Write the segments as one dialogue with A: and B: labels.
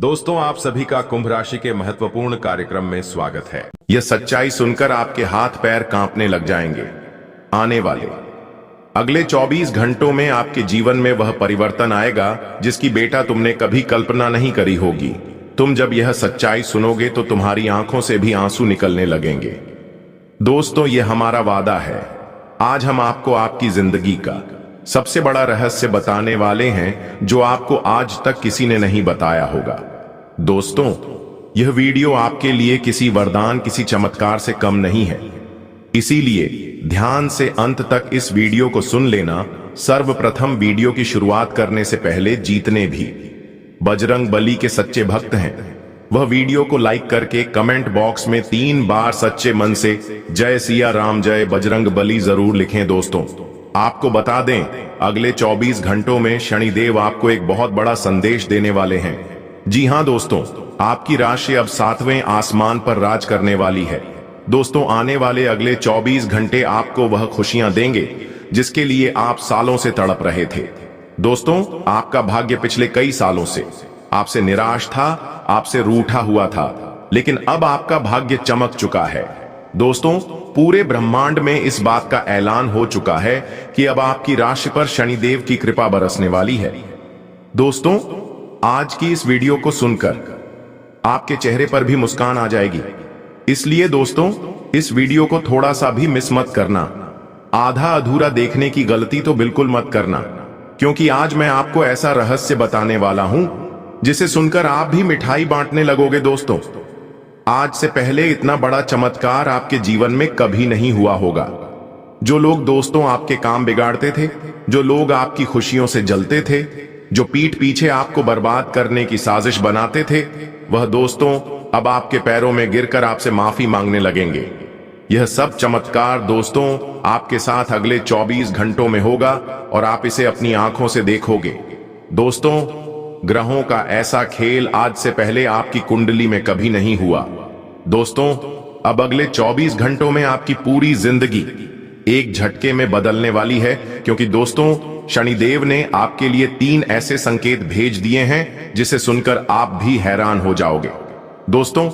A: दोस्तों, आप सभी का कुंभ राशि के महत्वपूर्ण कार्यक्रम में स्वागत है। यह सच्चाई सुनकर आपके हाथ पैर कांपने लग जाएंगे। आने वाले अगले 24 घंटों में आपके जीवन में वह परिवर्तन आएगा जिसकी बेटा तुमने कभी कल्पना नहीं करी होगी। तुम जब यह सच्चाई सुनोगे तो तुम्हारी आंखों से भी आंसू निकलने लगेंगे। दोस्तों, यह हमारा वादा है। आज हम आपको आपकी जिंदगी का सबसे बड़ा रहस्य बताने वाले हैं जो आपको आज तक किसी ने नहीं बताया होगा। दोस्तों, यह वीडियो आपके लिए किसी वरदान, किसी चमत्कार से कम नहीं है। इसीलिए ध्यान से अंत तक इस वीडियो को सुन लेना। सर्वप्रथम, वीडियो की शुरुआत करने से पहले जितने भी बजरंग बली के सच्चे भक्त हैं वह वीडियो को लाइक करके कमेंट बॉक्स में 3 बार सच्चे मन से जय सिया राम, जय बजरंग बली जरूर लिखें। दोस्तों, आपको बता दें, अगले 24 घंटों में शनिदेव आपको एक बहुत बड़ा संदेश देने वाले हैं। जी हां दोस्तों, आपकी राशि अब 7वें आसमान पर राज करने वाली है। दोस्तों, आने वाले अगले 24 घंटे आपको वह खुशियां देंगे जिसके लिए आप सालों से तड़प रहे थे। दोस्तों, आपका भाग्य पिछले कई सालों से आपसे निराश था, आपसे रूठा हुआ था, लेकिन अब आपका भाग्य चमक चुका है। दोस्तों, पूरे ब्रह्मांड में इस बात का ऐलान हो चुका है कि अब आपकी राशि पर शनिदेव की कृपा बरसने वाली है। दोस्तों, आज की इस वीडियो को सुनकर आपके चेहरे पर भी मुस्कान आ जाएगी। इसलिए दोस्तों, इस वीडियो को थोड़ा सा भी मिस मत करना। आधा अधूरा देखने की गलती तो बिल्कुल मत करना, क्योंकि आज मैं आपको ऐसा रहस्य बताने वाला हूं जिसे सुनकर आप भी मिठाई बांटने लगोगे। दोस्तों, आज से पहले इतना बड़ा चमत्कार आपके जीवन में कभी नहीं हुआ होगा। जो लोग दोस्तों आपके काम बिगाड़ते थे, जो लोग आपकी खुशियों से जलते थे, जो पीठ पीछे आपको बर्बाद करने की साजिश बनाते थे, वह दोस्तों अब आपके पैरों में गिरकर आपसे माफी मांगने लगेंगे। यह सब चमत्कार दोस्तों आपके साथ अगले 24 घंटों में होगा और आप इसे अपनी आंखों से देखोगे। दोस्तों, ग्रहों का ऐसा खेल आज से पहले आपकी कुंडली में कभी नहीं हुआ। दोस्तों, अब अगले 24 घंटों में आपकी पूरी जिंदगी एक झटके में बदलने वाली है, क्योंकि दोस्तों शनिदेव ने आपके लिए 3 ऐसे संकेत भेज दिए हैं जिसे सुनकर आप भी हैरान हो जाओगे। दोस्तों,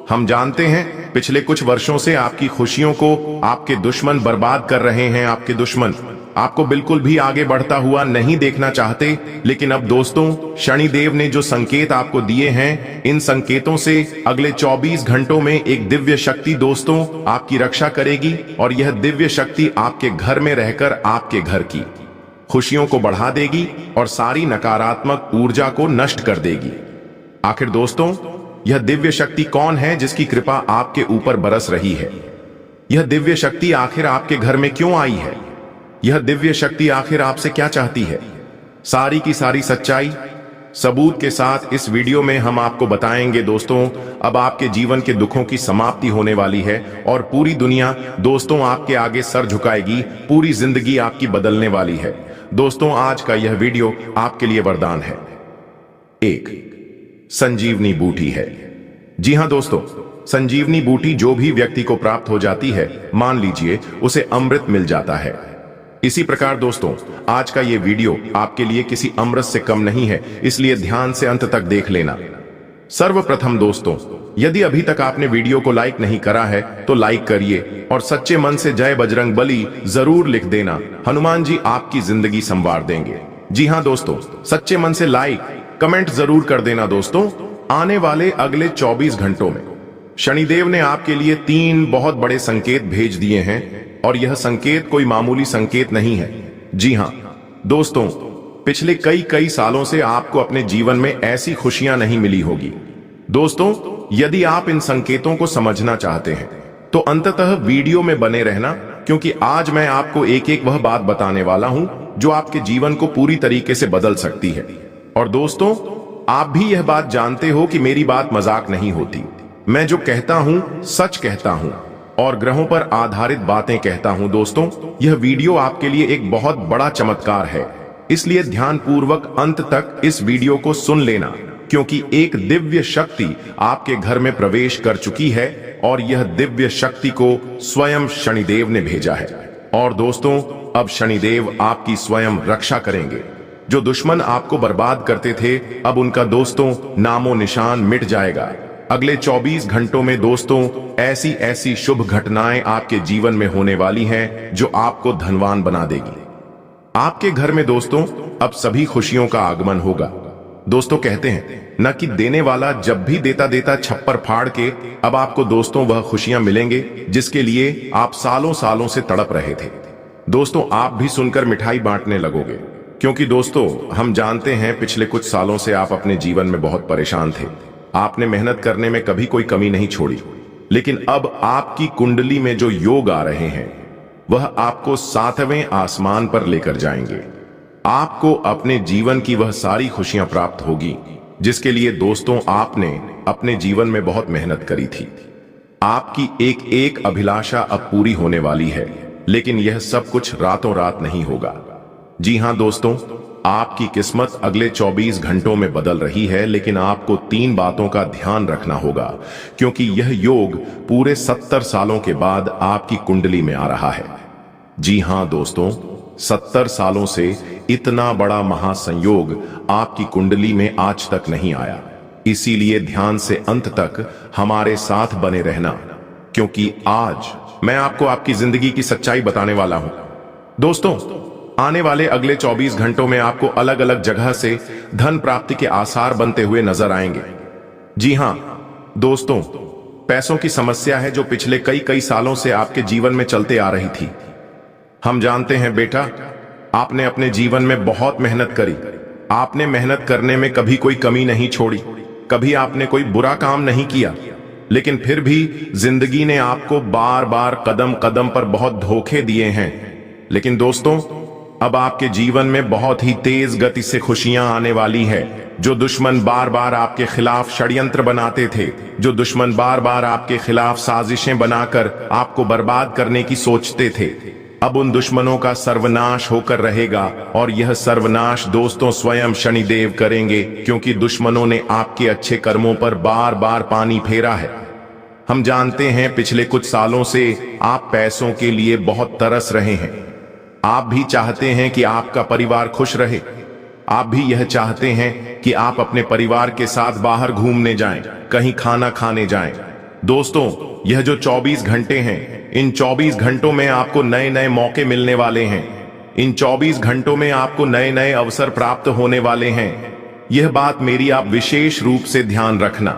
A: हम जानते हैं पिछले कुछ वर्षों से आपकी खुशियों को आपके दुश्मन बर्बाद कर रहे हैं। आपके दुश्मन आपको बिल्कुल भी आगे बढ़ता हुआ नहीं देखना चाहते, लेकिन अब दोस्तों शनिदेव ने जो संकेत आपको दिए हैं, इन संकेतों से अगले 24 घंटों में एक दिव्य शक्ति दोस्तों आपकी रक्षा करेगी और यह दिव्य शक्ति आपके घर में रहकर आपके घर की खुशियों को बढ़ा देगी और सारी नकारात्मक ऊर्जा को नष्ट कर देगी। आखिर दोस्तों, यह दिव्य शक्ति कौन है जिसकी कृपा आपके ऊपर बरस रही है? यह दिव्य शक्ति आखिर आपके घर में क्यों आई है? यह दिव्य शक्ति आखिर आपसे क्या चाहती है? सारी की सारी सच्चाई सबूत के साथ इस वीडियो में हम आपको बताएंगे। दोस्तों, अब आपके जीवन के दुखों की समाप्ति होने वाली है और पूरी दुनिया दोस्तों आपके आगे सर झुकाएगी। पूरी जिंदगी आपकी बदलने वाली है। दोस्तों, आज का यह वीडियो आपके लिए वरदान है। 1. संजीवनी बूटी है। जी हां दोस्तों, संजीवनी बूटी जो भी व्यक्ति को प्राप्त हो जाती है, मान लीजिए उसे अमृत मिल जाता है। इसी प्रकार दोस्तों, आज का ये वीडियो आपके लिए किसी अमृत से कम नहीं है, इसलिए ध्यान से अंत तक देख लेना। सर्वप्रथम दोस्तों, यदि अभी तक आपने वीडियो को लाइक नहीं करा है तो लाइक करिए और सच्चे मन से जय बजरंग बली जरूर लिख देना। हनुमान जी आपकी जिंदगी संवार देंगे। जी हां दोस्तों, सच्चे मन से लाइक कमेंट जरूर कर देना। दोस्तों, आने वाले अगले 24 घंटों में शनिदेव ने आपके लिए 3 बहुत बड़े संकेत भेज दिए हैं और यह संकेत कोई मामूली संकेत नहीं है। जी हां दोस्तों, पिछले कई सालों से आपको अपने जीवन में ऐसी खुशियां नहीं मिली होगी। दोस्तों, यदि आप इन संकेतों को समझना चाहते हैं तो अंततः वीडियो में बने रहना, क्योंकि आज मैं आपको एक वह बात बताने वाला हूं जो आपके जीवन को पूरी तरीके से बदल सकती है। और दोस्तों, आप भी यह बात जानते हो कि मेरी बात मजाक नहीं होती। मैं जो कहता हूं सच कहता हूं और ग्रहों पर आधारित बातें कहता हूं। दोस्तों, यह वीडियो आपके लिए एक बहुत बड़ा चमत्कार है, इसलिए ध्यानपूर्वक अंत तक इस वीडियो को सुन लेना, क्योंकि एक दिव्य शक्ति आपके घर में प्रवेश कर चुकी है और यह दिव्य शक्ति को स्वयं शनिदेव ने भेजा है। और दोस्तों, अब शनिदेव आपकी स्वयं रक्षा करेंगे। जो दुश्मन आपको बर्बाद करते थे, अब उनका दोस्तों नामो निशान मिट जाएगा। अगले 24 घंटों में दोस्तों ऐसी ऐसी शुभ घटनाएं आपके जीवन में होने वाली हैं जो आपको धनवान बना देगी। आपके घर में दोस्तों अब सभी खुशियों का आगमन होगा। दोस्तों कहते हैं न कि देने वाला जब भी देता देता छप्पर फाड़ के, अब आपको दोस्तों वह खुशियां मिलेंगे जिसके लिए आप सालों सालों से तड़प रहे थे। दोस्तों आप भी सुनकर मिठाई बांटने लगोगे, क्योंकि दोस्तों हम जानते हैं पिछले कुछ सालों से आप अपने जीवन में बहुत परेशान थे। आपने मेहनत करने में कभी कोई कमी नहीं छोड़ी, लेकिन अब आपकी कुंडली में जो योग आ रहे हैं वह आपको 7वें आसमान पर लेकर जाएंगे। आपको अपने जीवन की वह सारी खुशियां प्राप्त होगी जिसके लिए दोस्तों आपने अपने जीवन में बहुत मेहनत करी थी। आपकी एक एक अभिलाषा अब पूरी होने वाली है, लेकिन यह सब कुछ रातों रात नहीं होगा। जी हां दोस्तों, आपकी किस्मत अगले 24 घंटों में बदल रही है, लेकिन आपको 3 बातों का ध्यान रखना होगा, क्योंकि यह योग पूरे 70 सालों के बाद आपकी कुंडली में आ रहा है। जी हां दोस्तों, 70 सालों से इतना बड़ा महासंयोग आपकी कुंडली में आज तक नहीं आया। इसीलिए ध्यान से अंत तक हमारे साथ बने रहना, क्योंकि आज मैं आपको आपकी जिंदगी की सच्चाई बताने वाला हूं। दोस्तों आने वाले अगले 24 घंटों में आपको अलग अलग जगह से धन प्राप्ति के आसार बनते हुए नजर आएंगे। जी हां दोस्तों, पैसों की समस्या है जो पिछले कई सालों से आपके जीवन में चलते आ रही थी। हम जानते हैं बेटा, आपने अपने जीवन में बहुत मेहनत करी। आपने मेहनत करने में कभी कोई कमी नहीं छोड़ी, कभी आपने कोई बुरा काम नहीं किया, लेकिन फिर भी जिंदगी ने आपको बार बार कदम कदम पर बहुत धोखे दिए हैं। लेकिन दोस्तों अब आपके जीवन में बहुत ही तेज गति से खुशियां आने वाली है। जो दुश्मन बार बार आपके खिलाफ षड्यंत्र बनाते थे, जो दुश्मन बार बार आपके खिलाफ साजिशें बनाकर आपको बर्बाद करने की सोचते थे, अब उन दुश्मनों का सर्वनाश होकर रहेगा। और यह सर्वनाश दोस्तों स्वयं शनिदेव करेंगे, क्योंकि दुश्मनों ने आपके अच्छे कर्मों पर बार बार पानी फेरा है। हम जानते हैं पिछले कुछ सालों से आप पैसों के लिए बहुत तरस रहे हैं। आप भी चाहते हैं कि आपका परिवार खुश रहे। आप भी यह चाहते हैं कि आप अपने परिवार के साथ बाहर घूमने जाएं, कहीं खाना खाने जाएं। दोस्तों यह जो 24 घंटे हैं, इन 24 घंटों में आपको नए नए मौके मिलने वाले हैं। इन 24 घंटों में आपको नए नए अवसर प्राप्त होने वाले हैं। यह बात मेरी आप विशेष रूप से ध्यान रखना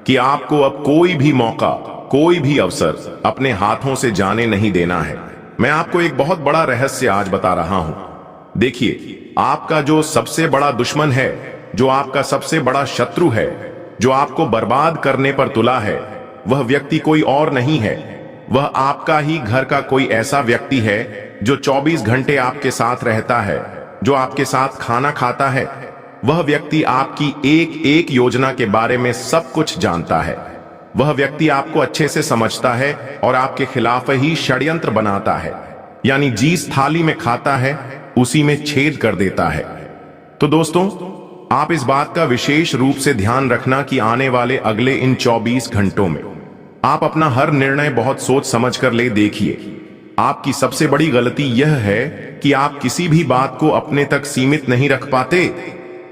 A: कि आपको अब कोई भी मौका, कोई भी अवसर अपने हाथों से जाने नहीं देना है। मैं आपको एक बहुत बड़ा रहस्य आज बता रहा हूं। देखिए, आपका जो सबसे बड़ा दुश्मन है, जो आपका सबसे बड़ा शत्रु है, जो आपको बर्बाद करने पर तुला है, वह व्यक्ति कोई और नहीं है। वह आपका ही घर का कोई ऐसा व्यक्ति है जो 24 घंटे आपके साथ रहता है, जो आपके साथ खाना खाता है। वह व्यक्ति आपकी एक एक योजना के बारे में सब कुछ जानता है। वह व्यक्ति आपको अच्छे से समझता है और आपके खिलाफ ही षड्यंत्र बनाता है, यानी जिस थाली में खाता है उसी में छेद कर देता है। तो दोस्तों आप इस बात का विशेष रूप से ध्यान रखना कि आने वाले अगले इन 24 घंटों में आप अपना हर निर्णय बहुत सोच समझ कर ले। देखिए, आपकी सबसे बड़ी गलती यह है कि आप किसी भी बात को अपने तक सीमित नहीं रख पाते।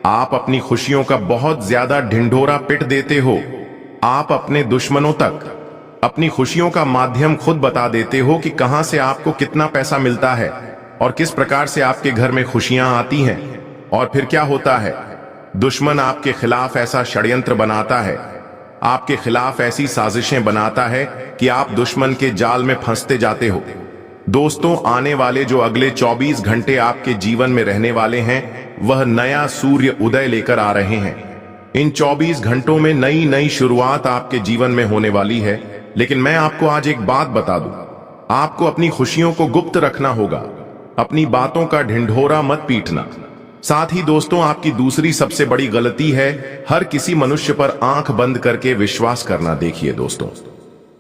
A: आप अपनी खुशियों का बहुत ज्यादा ढिंढोरा पिट देते हो। आप अपने दुश्मनों तक अपनी खुशियों का माध्यम खुद बता देते हो कि कहां से आपको कितना पैसा मिलता है और किस प्रकार से आपके घर में खुशियां आती हैं। और फिर क्या होता है, दुश्मन आपके खिलाफ ऐसा षड्यंत्र बनाता है, आपके खिलाफ ऐसी साजिशें बनाता है कि आप दुश्मन के जाल में फंसते जाते हो। दोस्तों आने वाले जो अगले 24 घंटे आपके जीवन में रहने वाले हैं, वह नया सूर्य उदय लेकर आ रहे हैं। इन 24 घंटों में नई नई शुरुआत आपके जीवन में होने वाली है। लेकिन मैं आपको आज एक बात बता दूं, आपको अपनी खुशियों को गुप्त रखना होगा। अपनी बातों का ढिंढोरा मत पीटना। साथ ही दोस्तों आपकी दूसरी सबसे बड़ी गलती है हर किसी मनुष्य पर आंख बंद करके विश्वास करना। देखिए दोस्तों,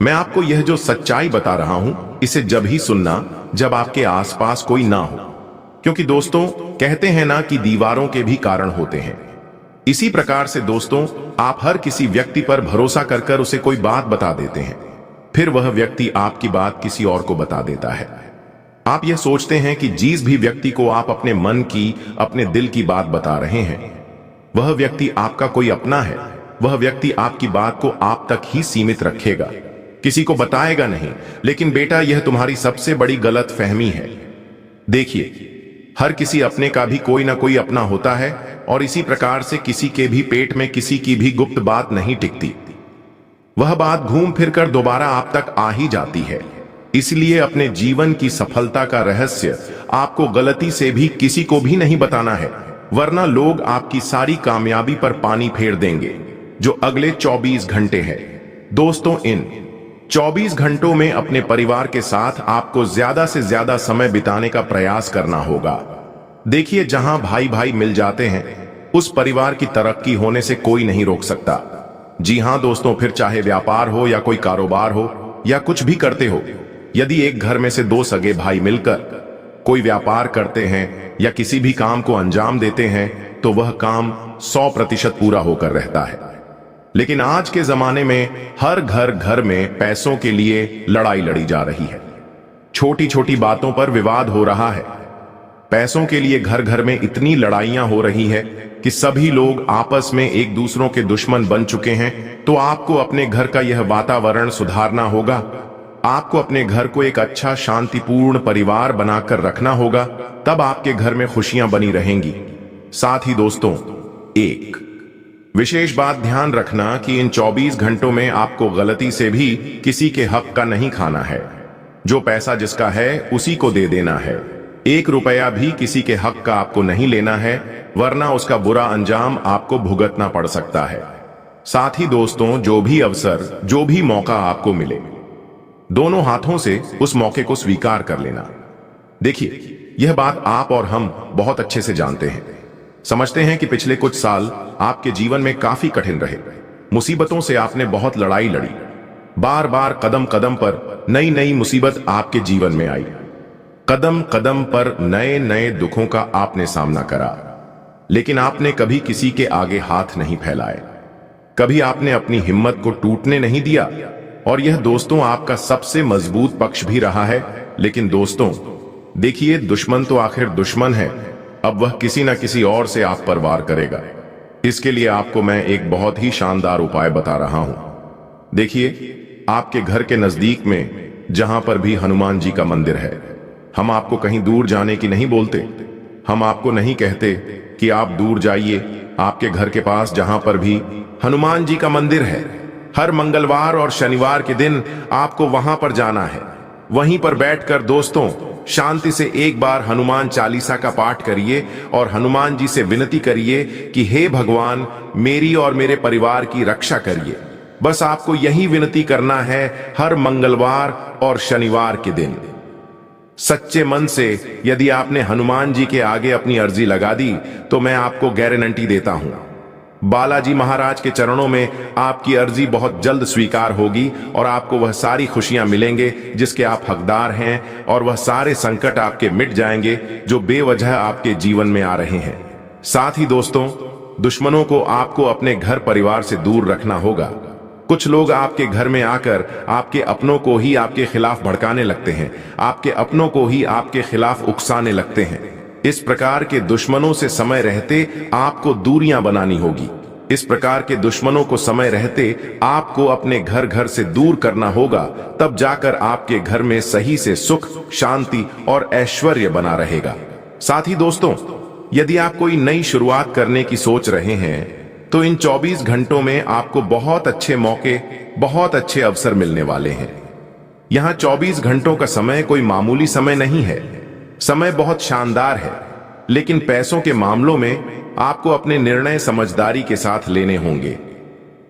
A: मैं आपको यह जो सच्चाई बता रहा हूं, इसे जब ही सुनना जब आपके आसपास कोई ना हो, क्योंकि दोस्तों कहते हैं ना कि दीवारों के भी कारण होते हैं। इसी प्रकार से दोस्तों आप हर किसी व्यक्ति पर भरोसा कर उसे कोई बात बता देते हैं, फिर वह व्यक्ति आपकी बात किसी और को बता देता है। आप यह सोचते हैं कि जिस भी व्यक्ति को आप अपने मन की, अपने दिल की बात बता रहे हैं, वह व्यक्ति आपका कोई अपना है। वह व्यक्ति आपकी बात को आप तक ही सीमित रखेगा, किसी को बताएगा नहीं। लेकिन बेटा, यह तुम्हारी सबसे बड़ी गलत फहमी है। देखिए, हर किसी अपने का भी कोई ना कोई अपना होता है, और इसी प्रकार से किसी के भी पेट में किसी की भी गुप्त बात नहीं टिकती। वह बात घूम फिर कर दोबारा आप तक आ ही जाती है। इसलिए अपने जीवन की सफलता का रहस्य आपको गलती से भी किसी को भी नहीं बताना है, वरना लोग आपकी सारी कामयाबी पर पानी फेर देंगे जो अगले 24 घंटे है। दोस्तों, इन 24 घंटों में अपने परिवार के साथ आपको ज्यादा से ज्यादा समय बिताने का प्रयास करना होगा। देखिए, जहां भाई भाई मिल जाते हैं, उस परिवार की तरक्की होने से कोई नहीं रोक सकता। जी हां दोस्तों, फिर चाहे व्यापार हो या कोई कारोबार हो या कुछ भी करते हो, यदि एक घर में से 2 सगे भाई मिलकर कोई व्यापार करते हैं या किसी भी काम को अंजाम देते हैं, तो वह काम 100% पूरा होकर रहता है। लेकिन आज के जमाने में हर घर में पैसों के लिए लड़ाई लड़ी जा रही है। छोटी छोटी बातों पर विवाद हो रहा है। पैसों के लिए घर घर में इतनी लड़ाइयां हो रही है कि सभी लोग आपस में एक दूसरों के दुश्मन बन चुके हैं। तो आपको अपने घर का यह वातावरण सुधारना होगा। आपको अपने घर को एक अच्छा शांतिपूर्ण परिवार बनाकर रखना होगा, तब आपके घर में खुशियां बनी रहेंगी। साथ ही दोस्तों, एक विशेष बात ध्यान रखना कि इन 24 घंटों में आपको गलती से भी किसी के हक का नहीं खाना है। जो पैसा जिसका है उसी को दे देना है। 1 रुपया भी किसी के हक का आपको नहीं लेना है, वरना उसका बुरा अंजाम आपको भुगतना पड़ सकता है। साथ ही दोस्तों, जो भी अवसर, जो भी मौका आपको मिले, दोनों हाथों से उस मौके को स्वीकार कर लेना। देखिए, यह बात आप और हम बहुत अच्छे से जानते हैं। समझते हैं कि पिछले कुछ साल आपके जीवन में काफी कठिन रहे। मुसीबतों से आपने बहुत लड़ाई लड़ी। बार बार कदम कदम पर नई नई मुसीबत आपके जीवन में आई। कदम कदम पर नए नए दुखों का आपने सामना करा, लेकिन आपने कभी किसी के आगे हाथ नहीं फैलाए। कभी आपने अपनी हिम्मत को टूटने नहीं दिया, और यह दोस्तों आपका सबसे मजबूत पक्ष भी रहा है। लेकिन दोस्तों देखिए, दुश्मन तो आखिर दुश्मन है। अब वह किसी न किसी और से आप पर वार करेगा। इसके लिए आपको मैं एक बहुत ही शानदार उपाय बता रहा हूं। देखिए, आपके घर के नजदीक में जहां पर भी हनुमान जी का मंदिर है, हम आपको कहीं दूर जाने की नहीं बोलते। हम आपको नहीं कहते कि आप दूर जाइए। आपके घर के पास जहां पर भी हनुमान जी का मंदिर है, हर मंगलवार और शनिवार के दिन आपको वहां पर जाना है। वहीं पर बैठकर दोस्तों शांति से एक बार हनुमान चालीसा का पाठ करिए और हनुमान जी से विनती करिए कि हे भगवान, मेरी और मेरे परिवार की रक्षा करिए। बस आपको यही विनती करना है हर मंगलवार और शनिवार के दिन। सच्चे मन से यदि आपने हनुमान जी के आगे अपनी अर्जी लगा दी, तो मैं आपको गारंटी देता हूं, बालाजी महाराज के चरणों में आपकी अर्जी बहुत जल्द स्वीकार होगी और आपको वह सारी खुशियां मिलेंगे जिसके आप हकदार हैं, और वह सारे संकट आपके मिट जाएंगे जो बेवजह आपके जीवन में आ रहे हैं। साथ ही दोस्तों, दुश्मनों को आपको अपने घर परिवार से दूर रखना होगा। कुछ लोग आपके घर में आकर आपके अपनों को ही आपके खिलाफ भड़काने लगते हैं, आपके अपनों को ही आपके खिलाफ उकसाने लगते हैं। इस प्रकार के दुश्मनों से समय रहते आपको दूरियां बनानी होगी। इस प्रकार के दुश्मनों को समय रहते आपको अपने घर से दूर करना होगा, तब जाकर आपके घर में सही से सुख, शांति और ऐश्वर्य बना रहेगा। साथ ही दोस्तों, यदि आप कोई नई शुरुआत करने की सोच रहे हैं, तो इन 24 घंटों में आपको बहुत अच्छे मौके, बहुत अच्छे अवसर मिलने वाले हैं। यहां 24 घंटों का समय कोई मामूली समय नहीं है। समय बहुत शानदार है, लेकिन पैसों के मामलों में आपको अपने निर्णय समझदारी के साथ लेने होंगे।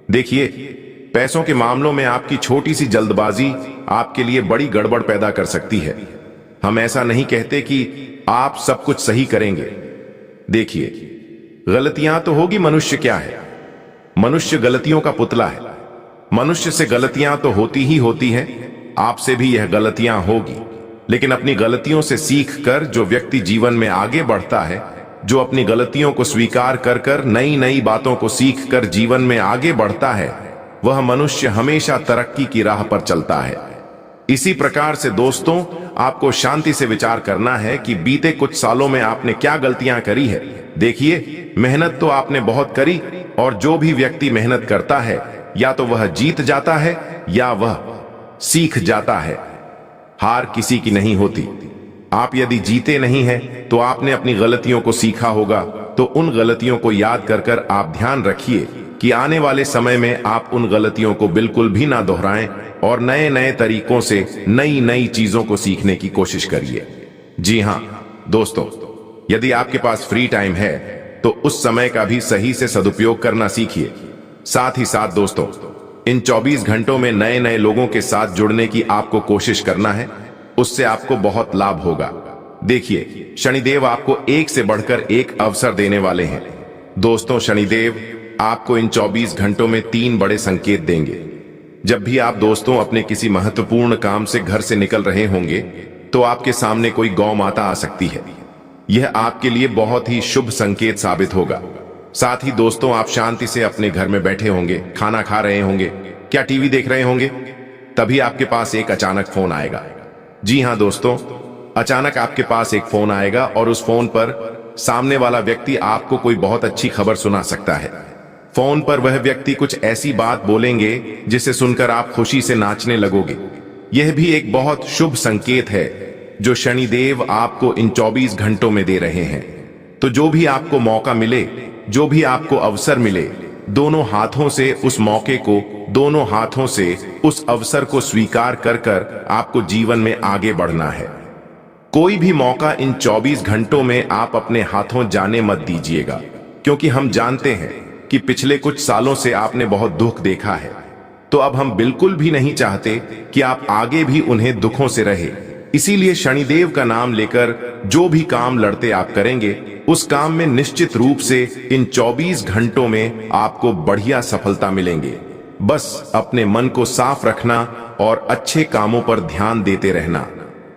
A: देखिए, पैसों के मामलों में आपकी छोटी सी जल्दबाजी आपके लिए बड़ी गड़बड़ पैदा कर सकती है। हम ऐसा नहीं कहते कि आप सब कुछ सही करेंगे। देखिए, गलतियां तो होगी। मनुष्य क्या है? मनुष्य गलतियों का पुतला है। मनुष्य से गलतियां तो होती ही होती हैं। आपसे भी यह गलतियां होगी, लेकिन अपनी गलतियों से सीख कर जो व्यक्ति जीवन में आगे बढ़ता है, जो अपनी गलतियों को स्वीकार कर कर नई नई बातों को सीख कर जीवन में आगे बढ़ता है, वह मनुष्य हमेशा तरक्की की राह पर चलता है। इसी प्रकार से दोस्तों, आपको शांति से विचार करना है कि बीते कुछ सालों में आपने क्या गलतियां करी है। देखिए, मेहनत तो आपने बहुत करी, और जो भी व्यक्ति मेहनत करता है या तो वह जीत जाता है या वह सीख जाता है। हार किसी की नहीं होती। आप यदि जीते नहीं हैं तो आपने अपनी गलतियों को सीखा होगा। तो उन गलतियों को याद कर कर आप ध्यान रखिए कि आने वाले समय में आप उन गलतियों को बिल्कुल भी ना दोहराएं और नए नए तरीकों से नई नई चीजों को सीखने की कोशिश करिए। जी हां दोस्तों, यदि आपके पास फ्री टाइम है तो उस समय का भी सही से सदुपयोग करना सीखिए। साथ ही साथ दोस्तों, इन 24 घंटों में नए नए लोगों के साथ जुड़ने की आपको कोशिश करना है। उससे आपको बहुत लाभ होगा। देखिए, शनिदेव आपको एक से बढ़कर एक अवसर देने वाले हैं। दोस्तों, शनिदेव आपको इन 24 घंटों में 3 बड़े संकेत देंगे। जब भी आप दोस्तों अपने किसी महत्वपूर्ण काम से घर से निकल रहे होंगे तो आपके सामने कोई गौ माता आ सकती है। यह आपके लिए बहुत ही शुभ संकेत साबित होगा। साथ ही दोस्तों, आप शांति से अपने घर में बैठे होंगे, खाना खा रहे होंगे, क्या टीवी देख रहे होंगे, तभी आपके पास एक अचानक फोन आएगा। जी हां दोस्तों, अचानक आपके पास एक फोन आएगा और उस फोन पर सामने वाला व्यक्ति आपको कोई बहुत अच्छी खबर सुना सकता है। फोन पर वह व्यक्ति कुछ ऐसी बात बोलेंगे जिसे सुनकर आप खुशी से नाचने लगोगे। यह भी एक बहुत शुभ संकेत है जो शनिदेव आपको इन 24 घंटों में दे रहे हैं। तो जो भी आपको मौका मिले, जो भी आपको अवसर मिले, दोनों हाथों से उस मौके को, दोनों हाथों से उस अवसर को स्वीकार कर कर आपको जीवन में आगे बढ़ना है। कोई भी मौका इन 24 घंटों में आप अपने हाथों जाने मत दीजिएगा, क्योंकि हम जानते हैं कि पिछले कुछ सालों से आपने बहुत दुख देखा है। तो अब हम बिल्कुल भी नहीं चाहते कि आप आगे भी उन्हें दुखों से रहे। इसीलिए शनिदेव का नाम लेकर जो भी काम लड़ते आप करेंगे, उस काम में निश्चित रूप से इन 24 घंटों में आपको बढ़िया सफलता मिलेंगे। बस अपने मन को साफ रखना और अच्छे कामों पर ध्यान देते रहना।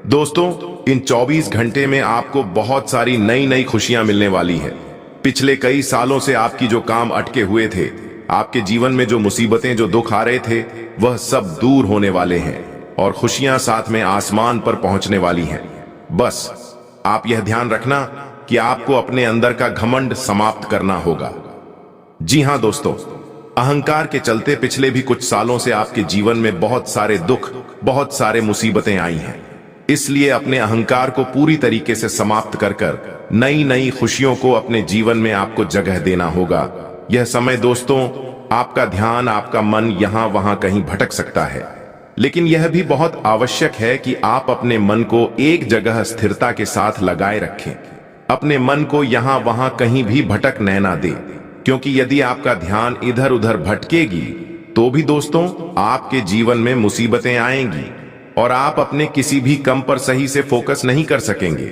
A: दोस्तों, इन 24 घंटे में आपको बहुत सारी नई नई खुशियां मिलने वाली है। पिछले कई सालों से आपकी जो काम अटके हुए थे, आपके जीवन में जो मुसीबतें, जो दुख आ रहे थे, वह सब दूर होने वाले हैं और खुशियां साथ में आसमान पर पहुंचने वाली हैं। बस आप यह ध्यान रखना कि आपको अपने अंदर का घमंड समाप्त करना होगा। जी हां दोस्तों, अहंकार के चलते पिछले भी कुछ सालों से आपके जीवन में बहुत सारे दुख, बहुत सारे मुसीबतें आई हैं। इसलिए अपने अहंकार को पूरी तरीके से समाप्त कर कर नई नई खुशियों को अपने जीवन में आपको जगह देना होगा। यह समय दोस्तों, आपका ध्यान, आपका मन यहां वहां कहीं भटक सकता है, लेकिन यह भी बहुत आवश्यक है कि आप अपने मन को एक जगह स्थिरता के साथ लगाए रखें। अपने मन को यहां वहां कहीं भी भटकने ना दें, क्योंकि यदि आपका ध्यान इधर उधर भटकेगी तो भी दोस्तों आपके जीवन में मुसीबतें आएंगी और आप अपने किसी भी काम पर सही से फोकस नहीं कर सकेंगे।